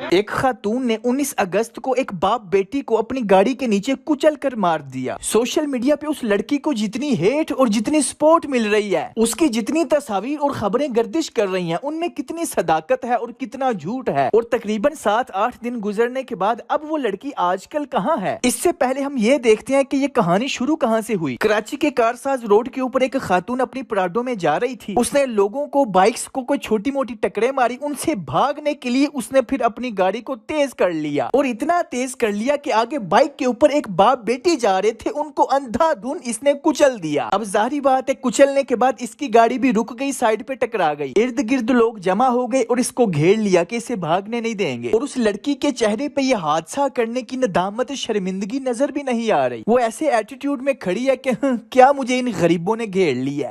एक खातून ने 19 अगस्त को एक बाप बेटी को अपनी गाड़ी के नीचे कुचल कर मार दिया। सोशल मीडिया पे उस लड़की को जितनी हेट और जितनी सपोर्ट मिल रही है, उसकी जितनी तस्वीर और खबरें गर्दिश कर रही हैं, उनमें कितनी सदाकत है और कितना झूठ है। और तकरीबन 7-8 दिन गुजरने के बाद अब वो लड़की आजकल कहाँ है। इससे पहले हम ये देखते हैं कि ये कहानी शुरू कहाँ से हुई। कराची के कारसाज रोड के ऊपर एक खातून अपनी पराडो में जा रही थी। उसने लोगों को, बाइक्स को कोई छोटी मोटी टक्करें मारी। उनसे भागने के लिए उसने फिर अपनी गाड़ी को तेज कर लिया और इतना तेज कर लिया कि आगे बाइक के ऊपर एक बाप बेटी जा रहे थे, उनको अंधाधुन इसने कुचल दिया। अब जाहिर बात है, कुचलने के बाद इसकी गाड़ी भी रुक गई, साइड पे टकरा गई। इर्द गिर्द लोग जमा हो गए और इसको घेर लिया कि इसे भागने नहीं देंगे। और उस लड़की के चेहरे पे ये हादसा करने की नदामत, शर्मिंदगी नजर भी नहीं आ रही। वो ऐसे एटीट्यूड में खड़ी है कि क्या मुझे इन गरीबों ने घेर लिया।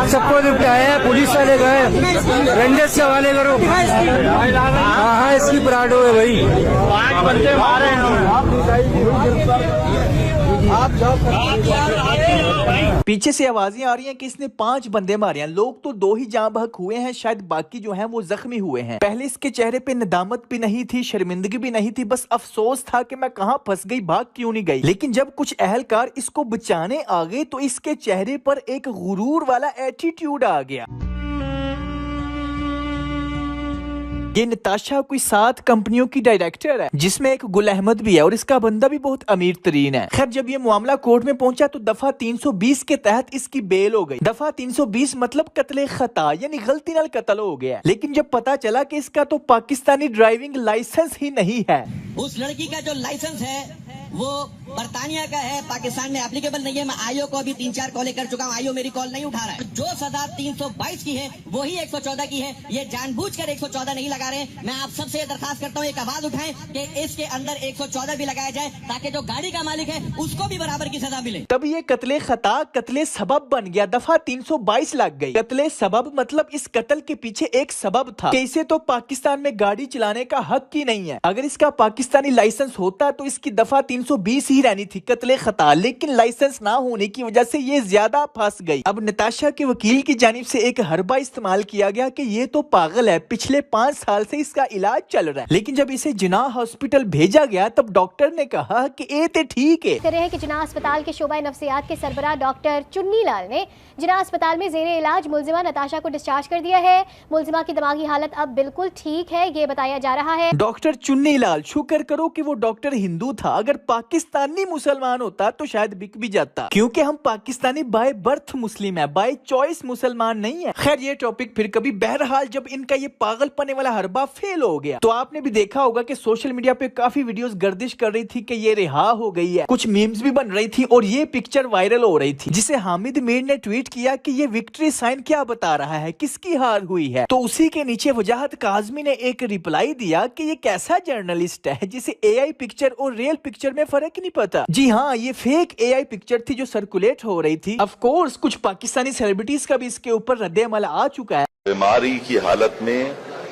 सबको निपटाया, पुलिस वाले गए, रंजन से हवाले करो। हाँ, इसकी पराठो है भाई। 5 बंदे मारे हैं। पीछे से आवाजें आ रही हैं कि इसने 5 बंदे मारे हैं। लोग तो 2 ही जाँ बहक हुए हैं, शायद बाकी जो हैं वो जख्मी हुए हैं। पहले इसके चेहरे पे नदामत भी नहीं थी, शर्मिंदगी भी नहीं थी, बस अफसोस था कि मैं कहाँ फंस गई, भाग क्यों नहीं गई। लेकिन जब कुछ अहलकार इसको बचाने आ गए तो इसके चेहरे पर एक गुरूर वाला एटीट्यूड आ गया। ये नताशा कोई 7 कंपनियों की डायरेक्टर है, जिसमें एक गुल अहमद भी है और इसका बंदा भी बहुत अमीर तरीन है। खैर, जब ये मामला कोर्ट में पहुंचा तो दफा 320 के तहत इसकी बेल हो गई। दफा 320 मतलब कत्ले खता, यानी गलती नाल कत्ल हो गया। लेकिन जब पता चला कि इसका तो पाकिस्तानी ड्राइविंग लाइसेंस ही नहीं है, उस लड़की का जो लाइसेंस है वो बरतानिया का है, पाकिस्तान में एप्लीकेबल नहीं है। मैं आईओ को अभी 3-4 कॉलें कर चुका हूँ, आईओ मेरी कॉल नहीं उठा रहा है। जो सजा 322 की है वही 114 की है। ये जानबूझकर 114 नहीं लगा रहे। मैं आप सबसे दरखास्त करता हूँ, एक आवाज उठाएं कि इसके अंदर 114 भी लगाया जाए ताकि जो गाड़ी का मालिक है उसको भी बराबर की सजा मिले। तब ये कत्ले खता कत्ले सबब बन गया। दफा 322 लग गई। कत्ले सबब मतलब इस कत्ल के पीछे एक सबब था कि इसे तो पाकिस्तान में गाड़ी चलाने का हक ही नहीं है। अगर इसका पाकिस्तानी लाइसेंस होता तो इसकी दफा 320 ही रहनी थी, कत्ले खता। लेकिन लाइसेंस ना होने की वजह से ये ज्यादा फंस गई। अब नताशा के वकील की जानिब से एक हरबा इस्तेमाल किया गया कि ये तो पागल है, पिछले 5 साल से इसका इलाज चल रहा है। लेकिन जब इसे जिनाह हॉस्पिटल भेजा गया तब डॉक्टर ने कहा कि ये तो ठीक है। कि जिनाह अस्पताल के शोबा नफ्सियात के सरबराह डॉक्टर चुन्नी लाल ने जिनाह अस्पताल में जेरे इलाज मुलजिमा नताशा को डिस्चार्ज कर दिया है। मुलजिमा की दिमागी हालत अब बिल्कुल ठीक है, ये बताया जा रहा है। डॉक्टर चुन्नी लाल, शुक्र करो कि वो डॉक्टर हिंदू था। अगर पाकिस्तानी मुसलमान होता तो शायद बिक भी जाता, क्योंकि हम पाकिस्तानी बाय बर्थ मुस्लिम है, बाय चॉइस मुसलमान नहीं है। खैर, ये टॉपिक फिर कभी। बहरहाल, जब इनका ये पागलपने वाला हरबा फेल हो गया तो आपने भी देखा होगा कि सोशल मीडिया पे काफी वीडियोस गर्दिश कर रही थी कि ये रिहा हो गई है। कुछ मीम्स भी बन रही थी और ये पिक्चर वायरल हो रही थी, जिसे हामिद मीर ने ट्वीट किया कि ये विक्ट्री साइन क्या बता रहा है, किसकी हार हुई है। तो उसी के नीचे वजाहत काजमी ने एक रिप्लाई दिया कि ये कैसा जर्नलिस्ट है जिसे एआई पिक्चर और रियल पिक्चर में फर्क नहीं पता। जी हाँ, ये फेक एआई पिक्चर थी जो सर्कुलेट हो रही थी। ऑफ कोर्स कुछ पाकिस्तानी सेलिब्रिटीज का भी इसके ऊपर रद्द-ए-अमल आ चुका है। बीमारी की हालत में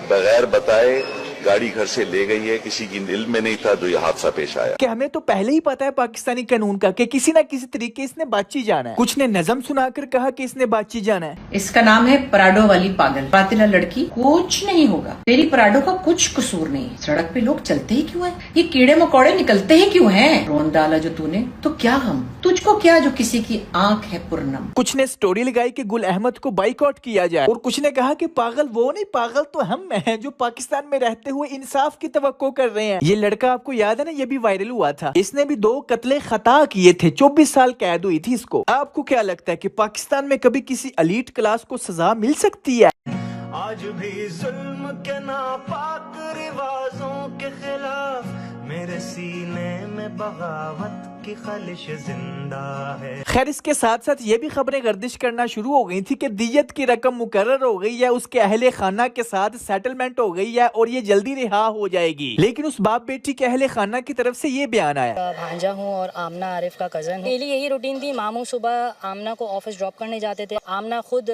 बगैर बताए गाड़ी घर से ले गई है, किसी की इल्म में नहीं था तो यह हादसा पेश आया। कि हमें तो पहले ही पता है पाकिस्तानी कानून का कि किसी ना किसी तरीके इसने बाची जाना है। कुछ ने नजम सुनाकर कहा कि इसने बाची जाना है। इसका नाम है पराडो वाली पागल। कातिला लड़की, कुछ नहीं होगा, तेरी पराडो का कुछ कसूर नहीं। सड़क पे लोग चलते ही क्यों हैं? ये कीड़े मकोड़े निकलते ही क्यों हैं? रोन डाला जो तूने तो क्या हम, तुझको क्या जो किसी की आंख है पुरनम। कुछ ने स्टोरी लगाई कि गुल अहमद को बाइकआउट किया जाए और कुछ ने कहा कि पागल वो नहीं, पागल तो हम हैं जो पाकिस्तान में रहते हुए इंसाफ की तवक्को कर रहे हैं। ये लड़का आपको याद है ना, ये भी वायरल हुआ था। इसने भी 2 कत्ले खता किए थे, 24 साल कैद हुई थी इसको। आपको क्या लगता है कि पाकिस्तान में कभी किसी एलीट क्लास को सजा मिल सकती है? आज भी जुल्म के नापाक रिवाजों के खिलाफ मेरे सीने में बगावत की खलिश जिंदा है। खैर, इसके साथ साथ ये भी खबरें गर्दिश करना शुरू हो गई थी कि दियत की रकम मुकर्रर हो गई है, उसके अहले खाना के साथ सेटलमेंट हो गई है और ये जल्दी रिहा हो जाएगी। लेकिन उस बाप बेटी के अहले खाना की तरफ से ये बयान आया। भांजा हूँ और आमना आरिफ का कजन हूँ। डेली यही रूटीन थी। मामू सुबह आमना को ऑफिस ड्रॉप करने जाते थे। आमना खुद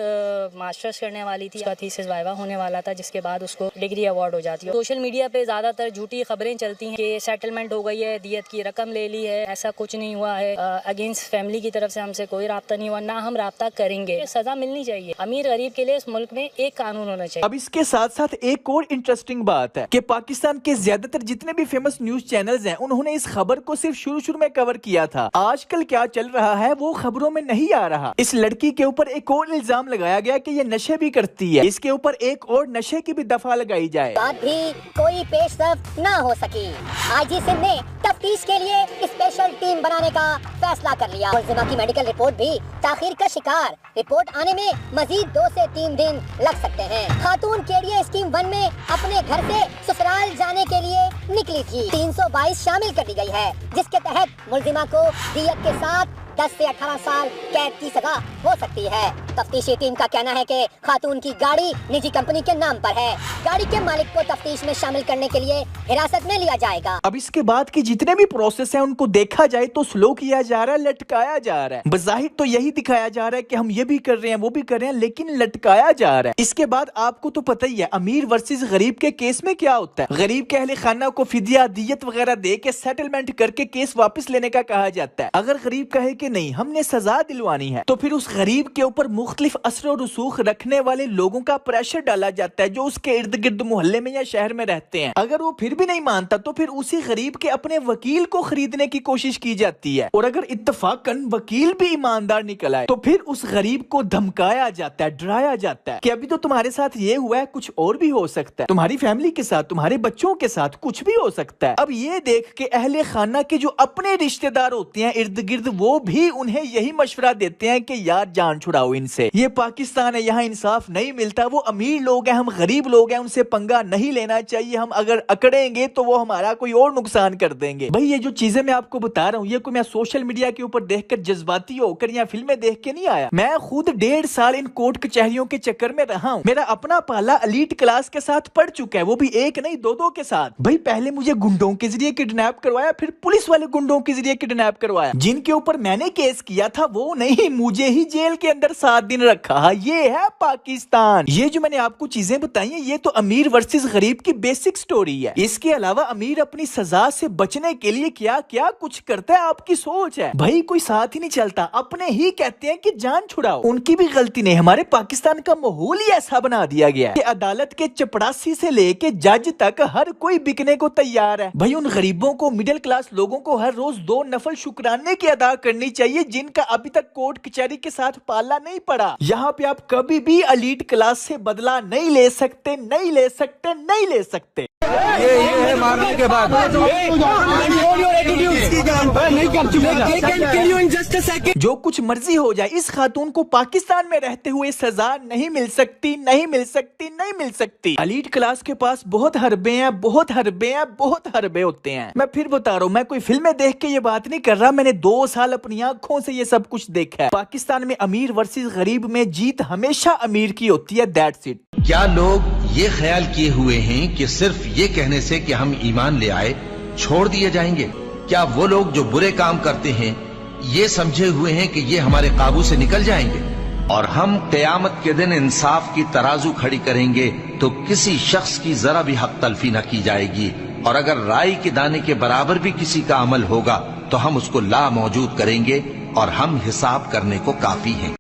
मास्टर्स करने वाली थी, उसका थीसिस वाइवा होने वाला था, जिसके बाद उसको डिग्री अवार्ड हो जाती है। सोशल मीडिया पे ज्यादातर झूठी खबरें चलती हैं कि सेटलमेंट हो गई है, दियत की रकम ले ली है, ऐसा कुछ नहीं हुआ है, अगेंस्ट फैमिली की तरफ से हमसे कोई राब्ता नहीं हुआ, ना हम राब्ता करेंगे। सजा मिलनी चाहिए। अमीर गरीब के लिए इस मुल्क में एक कानून होना चाहिए। अब इसके साथ साथ एक और इंटरेस्टिंग बात है कि पाकिस्तान के ज्यादातर जितने भी फेमस न्यूज चैनल्स हैं उन्होंने इस खबर को सिर्फ शुरू में कवर किया था। आजकल क्या चल रहा है वो खबरों में नहीं आ रहा। इस लड़की के ऊपर एक और इल्जाम लगाया गया कि ये नशे भी करती है। इसके ऊपर एक और नशे की भी दफा लगाई जाए। बात भी कोई पेशरफ्त ना हो सकी। आईजी सिंध ने तफ्तीश के लिए स्पेशल टीम बनाने का फैसला कर लिया। मुल्जिमा की मेडिकल रिपोर्ट भी ताखीर का शिकार। रिपोर्ट आने में मजीद 2 से 3 दिन लग सकते हैं। खातून केडीए स्कीम 1 में अपने घर से ससुराल जाने के लिए निकली थी। 322 शामिल कर दी गई है, जिसके तहत मुल्जिमा को दियत के साथ 10 से 18 साल कैद की सजा हो सकती है। तफ्तीशी टीम का कहना है कि खातून की गाड़ी निजी कंपनी के नाम पर है। गाड़ी के मालिक को तफ्तीश में शामिल करने के लिए हिरासत में लिया जाएगा। अब इसके बाद के जितने भी प्रोसेस हैं उनको देखा जाए तो स्लो किया जा रहा है, लटकाया जा रहा है। बज़ाहिर तो यही दिखाया जा रहा है कि हम ये भी कर रहे हैं वो भी कर रहे हैं, लेकिन लटकाया जा रहा है। इसके बाद आपको तो पता ही है अमीर वर्सेस गरीब के केस में क्या होता है। गरीब के अहले खाना को फिदिया दियत वगैरह दे के सेटलमेंट करके केस वापस लेने का कहा जाता है। अगर गरीब कहे कि नहीं हमने सजा दिलवानी है तो फिर उस गरीब के ऊपर मुख्तलिफ असर और रसूख रखने वाले लोगों का प्रेशर डाला जाता है जो उसके इर्द गिर्द मोहल्ले में या शहर में रहते हैं। अगर वो फिर भी नहीं मानता तो फिर उसी गरीब के अपने वकील को खरीदने की कोशिश की जाती है, और अगर इत्तफाकन वकील भी ईमानदार निकल आए तो फिर उस गरीब को धमकाया जाता है, डराया जाता है कि अभी तो तुम्हारे साथ ये हुआ है, कुछ और भी हो सकता है, तुम्हारी फैमिली के साथ, तुम्हारे बच्चों के साथ कुछ भी हो सकता है। अब ये देख के अहले खाना के जो अपने रिश्तेदार होते हैं इर्द गिर्द वो भी उन्हें यही मशवरा देते हैं कि यार जान छुड़ाओ इनसे, ये पाकिस्तान है, यहाँ इंसाफ नहीं मिलता, वो अमीर लोग हैं, हम गरीब लोग हैं, उनसे पंगा नहीं लेना चाहिए, हम अगर अकड़ेंगे तो वो हमारा कोई और नुकसान कर देंगे। भाई ये जो चीजें मैं आपको बता रहा हूँ ये कोई मैं सोशल मीडिया के ऊपर देखकर जज्बाती होकर या फिल्में देख के नहीं आया। मैं खुद 1.5 साल इन कोर्ट कचहरियों के चक्कर में रहा हूँ। मेरा अपना पाला एलीट क्लास के साथ पढ़ चुका है, वो भी एक नहीं 2 के साथ। भाई पहले मुझे गुंडों के जरिए किडनैप करवाया, फिर पुलिस वाले गुंडों के जरिए किडनैप करवाया। जिनके ऊपर मैंने केस किया था वो नहीं, मुझे ही जेल के अंदर 7 दिन रखा। ये है पाकिस्तान। ये जो मैंने आपको चीजें बताई हैं ये तो अमीर वर्सेस गरीब की बेसिक स्टोरी है। इसके अलावा अमीर अपनी सजा से बचने के लिए क्या क्या कुछ करता है आपकी सोच है। भाई कोई साथ ही नहीं चलता, अपने ही कहते हैं कि जान छुड़ाओ। उनकी भी गलती नहीं, हमारे पाकिस्तान का माहौल ही ऐसा बना दिया गया है कि अदालत के चपड़ासी से लेके जज तक हर कोई बिकने को तैयार है। भाई उन गरीबों को, मिडिल क्लास लोगों को हर रोज 2 नफल शुक्राने की अदा करनी चाहिए जिनका अभी तक कोर्ट कचहरी के साथ पाला नहीं पड़ा। यहाँ पे आप कभी भी एलीट क्लास से बदला नहीं ले सकते, नहीं ले सकते, नहीं ले सकते। ये है मारने के बाद जो कुछ मर्जी हो जाए इस खातून को पाकिस्तान में रहते हुए सजा नहीं मिल सकती, नहीं मिल सकती, नहीं मिल सकती। एलीट क्लास के पास बहुत हरबे हैं, बहुत हरबे हैं, बहुत हरबे होते हैं। मैं फिर बता रहा हूँ, मैं कोई फिल्में देख के ये बात नहीं कर रहा, मैंने 2 साल अपनी आंखों से ये सब कुछ देखा है। पाकिस्तान में अमीर वर्सेस गरीब में जीत हमेशा अमीर की होती है, दैट्स इट। क्या लोग ये ख्याल किए हुए हैं कि सिर्फ ये कहने से कि हम ईमान ले आए छोड़ दिए जाएंगे? क्या वो लोग जो बुरे काम करते हैं ये समझे हुए हैं कि ये हमारे काबू से निकल जाएंगे और हम क़यामत के दिन इंसाफ की तराजू खड़ी करेंगे तो किसी शख्स की जरा भी हक तलफी न की जाएगी, और अगर राई के दाने के बराबर भी किसी का अमल होगा तो हम उसको ला मौजूद करेंगे और हम हिसाब करने को काफी हैं।